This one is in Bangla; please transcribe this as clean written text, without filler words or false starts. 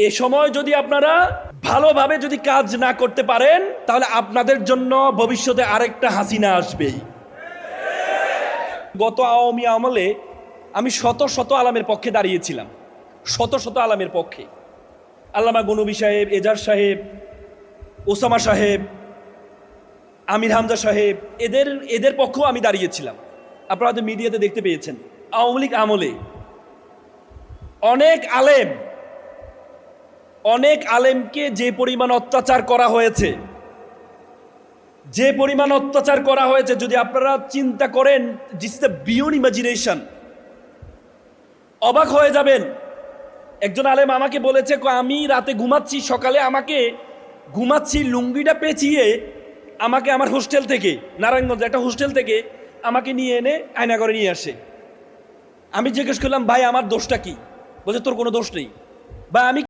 এ সময় যদি আপনারা ভালোভাবে যদি কাজ না করতে পারেন তাহলে আপনাদের জন্য ভবিষ্যতে আরেকটা হাসিনা আসবেই। গত আওয়ামী আমলে আমি শত শত আলেমের পক্ষে দাঁড়িয়েছিলাম, শত শত আলেমের পক্ষে। আল্লামা গনবী সাহেব, এজাজ সাহেব, ওসামা সাহেব, আমির হামজা সাহেব, এদের পক্ষেও আমি দাঁড়িয়েছিলাম। আপনারা হয়তো মিডিয়াতে দেখতে পেয়েছেন। আওয়ামী লীগ আমলে অনেক আলেমকে যে পরিমাণ অত্যাচার করা হয়েছে, যদি আপনারা চিন্তা করেন, this is the beyond imagination, অবাক হয়ে যাবেন। একজন আলেম আমাকে বলেছে, আমি রাতে ঘুমাচ্ছি, সকালে ঘুমাচ্ছি লুঙ্গিটা পেঁচিয়ে আমাকে আমার হোস্টেল থেকে, নারায়ণগঞ্জ একটা হোস্টেল থেকে আমাকে নিয়ে এনে আয়নাঘরে নিয়ে আসে। আমি জিজ্ঞেস করলাম, ভাই আমার দোষটা কি? বলছে, তোর কোনো দোষ নেই। বা আমি